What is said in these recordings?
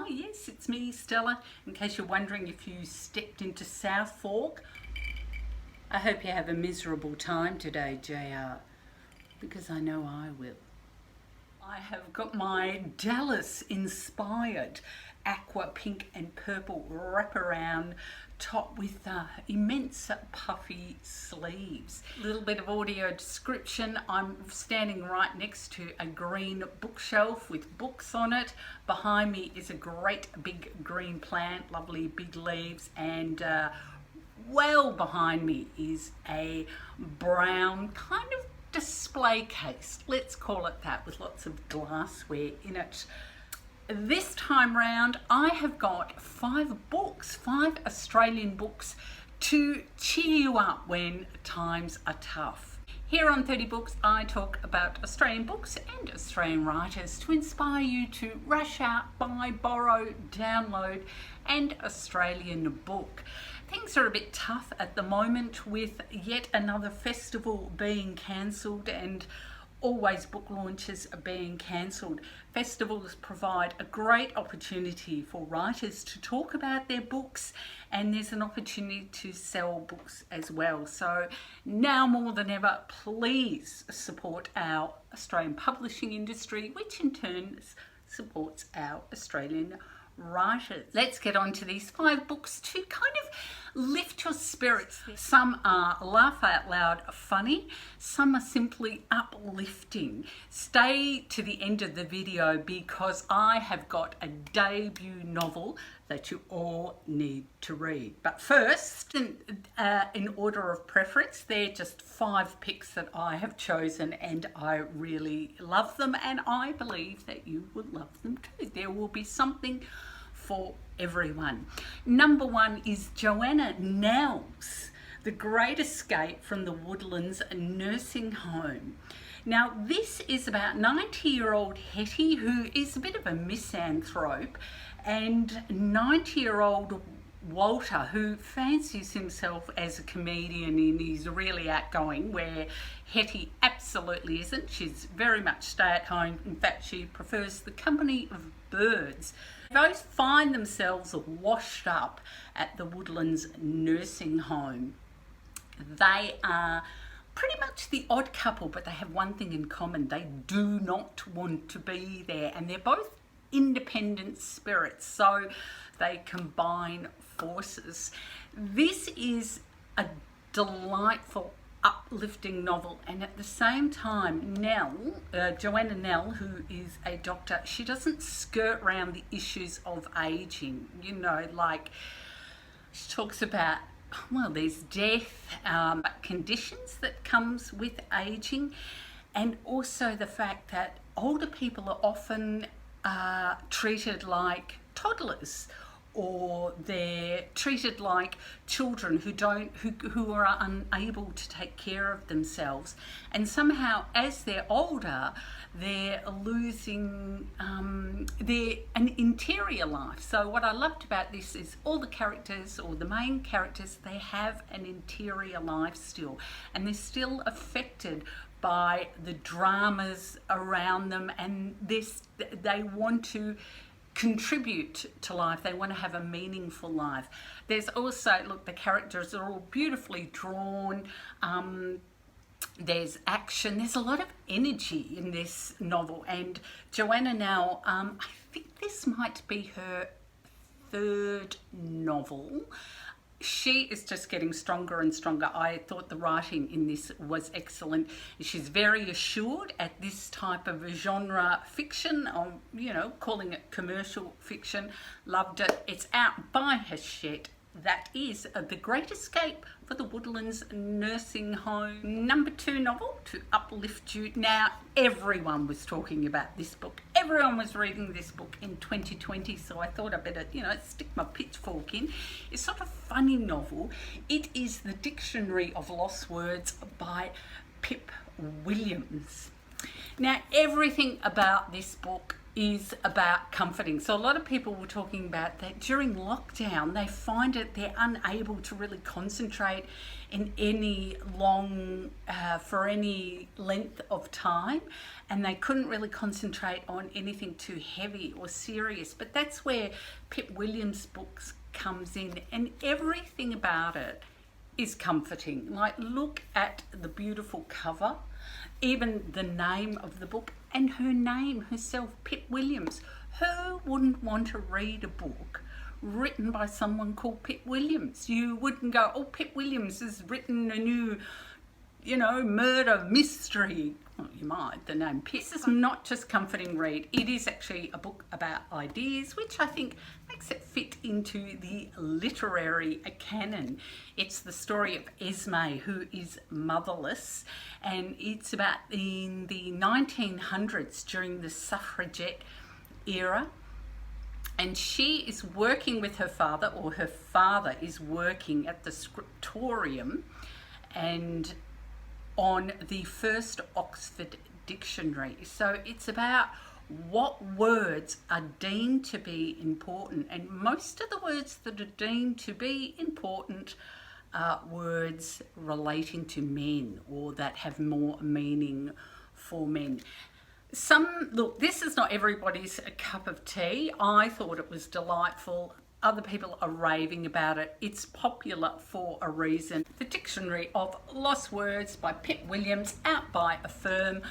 Yes, it's me, Stella. In case you're wondering if you stepped into South Fork, I hope you have a miserable time today, JR, because I know I will. I have got my Dallas-inspired aqua, pink and purple wraparound top with immense puffy sleeves. A little bit of audio description. I'm standing right next to a green bookshelf with books on it. Behind me is a great big green plant, lovely big leaves, and well behind me is a brown kind of display case, let's call it that, with lots of glassware in it. This time round I have got 5 Australian books to cheer you up when times are tough. Here on 30 Books I talk about Australian books and Australian writers to inspire you to rush out, buy, borrow, download an Australian book. Things are a bit tough at the moment with yet another festival being cancelled and always book launches are being cancelled. Festivals provide a great opportunity for writers to talk about their books, and there's an opportunity to sell books as well. So now more than ever, please support our Australian publishing industry, which in turn supports our Australian writers. Let's get on to these 5 books to kind of lift your spirits. Some are laugh out loud funny, some are simply uplifting. Stay to the end of the video because I have got a debut novel that you all need to read. But first, in order of preference, they're just 5 picks that I have chosen and I really love them, and I believe that you would love them too. There will be something for everyone. Number 1 is Joanna Nell's The Great Escape from the Woodlands Nursing Home. Now this is about 90-year-old Hetty, who is a bit of a misanthrope, and 90-year-old Walter, who fancies himself as a comedian and he's really outgoing, where Hetty absolutely isn't. She's very much stay at home. In fact, she prefers the company of birds. They both find themselves washed up at the Woodlands Nursing Home. They are pretty much the odd couple, but they have one thing in common. They do not want to be there, and they're both independent spirits, so they combine forces. This is a delightful, uplifting novel, and at the same time, Joanna Nell, who is a doctor, she doesn't skirt around the issues of aging. You know, like she talks about, well, there's death, conditions that comes with aging, and also the fact that older people are often treated like toddlers, or they're treated like children who are unable to take care of themselves, and somehow as they're older they're losing an interior life. So what I loved about this is all the characters, or the main characters, they have an interior life still, and they're still affected by the dramas around them, and they want to contribute to life. They want to have a meaningful life. There's also, look, the characters are all beautifully drawn. There's action. There's a lot of energy in this novel, and Joanna Nell, I think this might be her 3rd novel. She is just getting stronger and stronger. I thought the writing in this was excellent. She's very assured at this type of genre fiction, or, you know, calling it commercial fiction. Loved it. It's out by Hachette. That is The Great Escape for the Woodlands Nursing Home. Number 2 novel to uplift you. Now, everyone was talking about this book. Everyone was reading this book in 2020, so I thought I better, stick my pitchfork in. It's sort of a funny novel. It is The Dictionary of Lost Words by Pip Williams. Now, everything about this book is about comforting. So a lot of people were talking about that during lockdown, they find it they're unable to really concentrate in any for any length of time, and they couldn't really concentrate on anything too heavy or serious. But that's where Pip Williams' books comes in, and everything about it is comforting. Like, look at the beautiful cover, even the name of the book, and her name herself, Pip Williams. Who wouldn't want to read a book written by someone called Pip Williams? You wouldn't go, oh, Pip Williams has written a new, murder mystery. Well, you might, the name Pip. This is not just comforting read. It is actually a book about ideas, which I think makes it fit into the literary canon. It's the story of Esme, who is motherless, and it's about in the 1900s during the suffragette era. And she is working with her father, or her father is working at the scriptorium and on the first Oxford Dictionary. So it's about what words are deemed to be important, and most of the words that are deemed to be important are words relating to men, or that have more meaning for men. Look, this is not everybody's cup of tea. I thought it was delightful. Other people are raving about it. It's popular for a reason. The Dictionary of Lost Words by Pip Williams, out by a firm.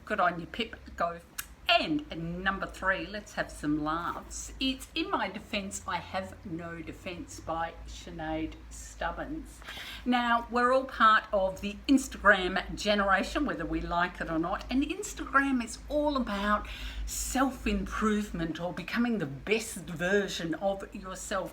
Good on you, Pip. Go. And number 3, let's have some laughs. It's In My Defence, I Have No Defence by Sinead Stubbins. Now, we're all part of the Instagram generation, whether we like it or not. And Instagram is all about self-improvement, or becoming the best version of yourself,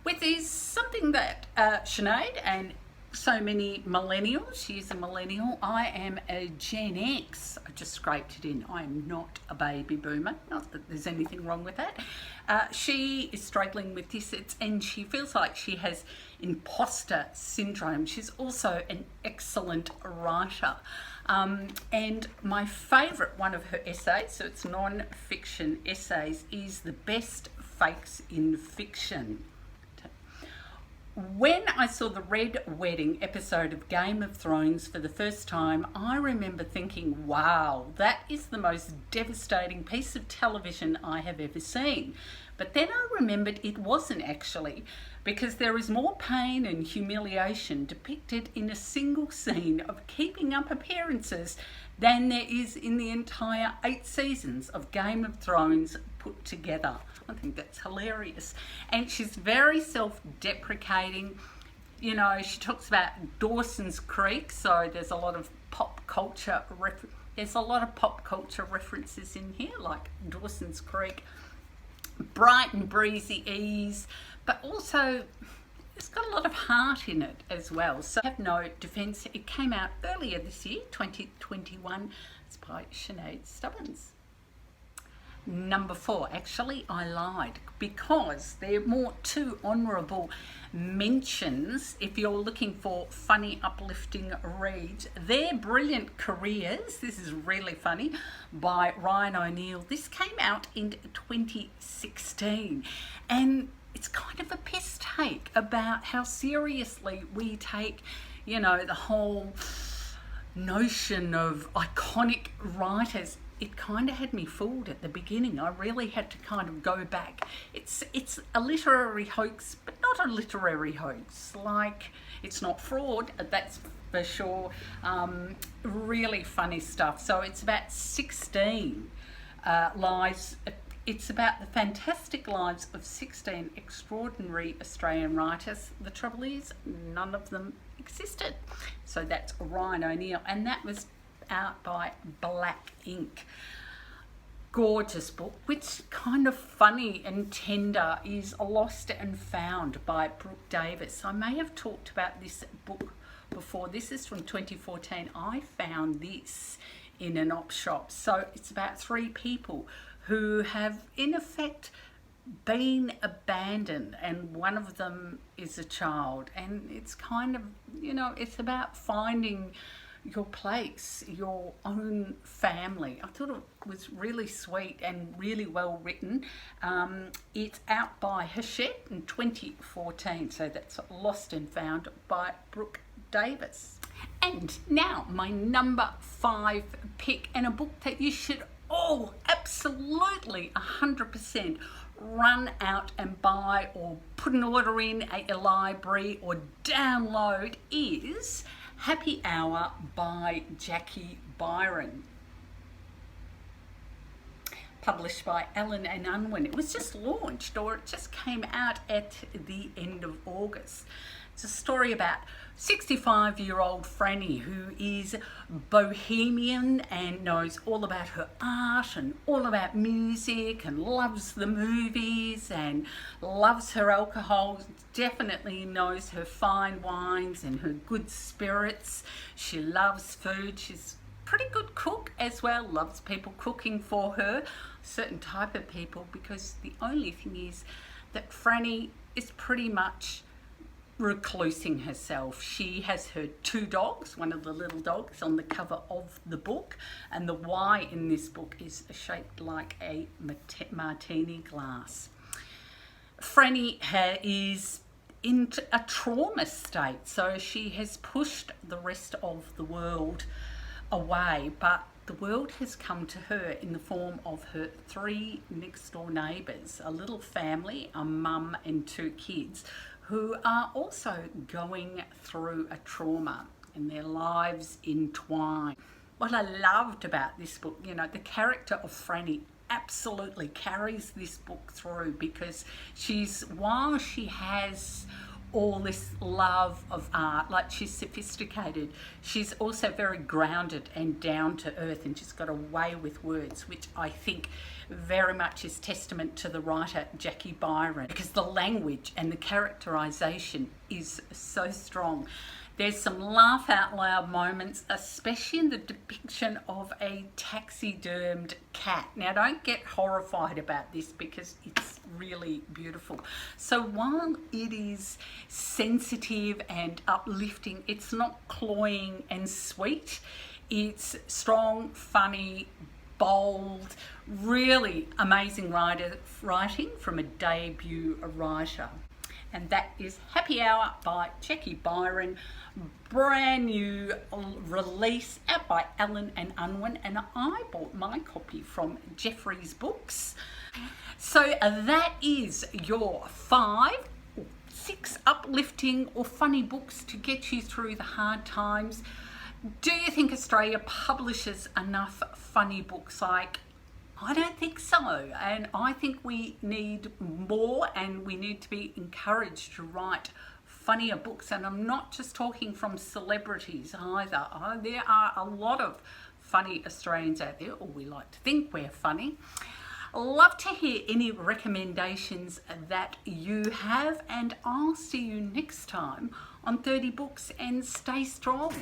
which is something that Sinead and so many millennials, she's a millennial, I am a Gen X, I just scraped it in, I am not a baby boomer, not that there's anything wrong with that. She is struggling with this, and she feels like she has imposter syndrome. She's also an excellent writer. And my favourite one of her essays, so it's non-fiction essays, is The Best Fakes in Fiction. When I saw the Red Wedding episode of Game of Thrones for the first time, I remember thinking, wow, that is the most devastating piece of television I have ever seen. But then I remembered it wasn't actually, because there is more pain and humiliation depicted in a single scene of keeping up appearances than there is in the entire 8 seasons of Game of Thrones put together. I think that's hilarious. And she's very self-deprecating. She talks about Dawson's Creek, so there's a lot of pop culture references in here, like Dawson's Creek, bright and breezy ease, but also it's got a lot of heart in it as well. So I Have No Defence. It came out earlier this year, 2021. It's by Sinead Stubbins. Number 4, actually I lied, because they're more 2 honourable mentions if you're looking for funny, uplifting reads. They're Brilliant Careers, this is really funny, by Ryan O'Neill. This came out in 2016, and it's kind of a piss take about how seriously we take, the whole notion of iconic writers. It kind of had me fooled at the beginning. I really had to kind of go back. It's a literary hoax, but not a literary hoax. Like, it's not fraud, that's for sure. Really funny stuff. So it's about 16 lives. It's about the fantastic lives of 16 extraordinary Australian writers. The trouble is, none of them existed. So that's Ryan O'Neill, and that was out by Black Ink. Gorgeous book, which kind of funny and tender, is Lost and Found by Brooke Davis. I may have talked about this book before. This is from 2014. I found this in an op shop. So it's about 3 people who have in effect been abandoned, and one of them is a child, and it's kind of, it's about finding your place, your own family. I thought it was really sweet and really well written. It's out by Hachette in 2014, so that's Lost and Found by Brooke Davis. And now my number 5 pick, and a book that you should all absolutely 100% run out and buy or put an order in at your library or download, is Happy Hour by Jacquie Byron, published by Allen and Unwin. It was just launched, or it just came out at the end of August. It's a story about 65-year-old Franny, who is bohemian and knows all about her art and all about music and loves the movies and loves her alcohol, definitely knows her fine wines and her good spirits. She loves food. She's a pretty good cook as well, loves people cooking for her, a certain type of people, because the only thing is that Franny is pretty much reclusing herself. She has her 2 dogs, one of the little dogs on the cover of the book, and the Y in this book is shaped like a martini glass. Franny is in a trauma state, so she has pushed the rest of the world away, but the world has come to her in the form of her 3 next door neighbours, a little family, a mum and 2 kids, who are also going through a trauma and their lives entwine. What I loved about this book, the character of Franny absolutely carries this book through, because while she has all this love of art, like she's sophisticated, she's also very grounded and down to earth, and she's got a way with words, which I think very much is testament to the writer Jacquie Byron, because the language and the characterization is so strong. There's some laugh out loud moments, especially in the depiction of a taxidermed cat. Now, don't get horrified about this, because it's really beautiful. So while it is sensitive and uplifting, it's not cloying and sweet. It's strong, funny, bold, really amazing writing from a debut writer. And that is Happy Hour by Jacquie Byron, brand new release out by Allen and Unwin, and I bought my copy from Jeffrey's Books. So that is your 5 or 6 uplifting or funny books to get you through the hard times. Do you think Australia publishes enough funny books? I don't think so, and I think we need more, and we need to be encouraged to write funnier books. And I'm not just talking from celebrities either. There are a lot of funny Australians out there, or we like to think we're funny. Love to hear any recommendations that you have, and I'll see you next time on 30 Books, and stay strong.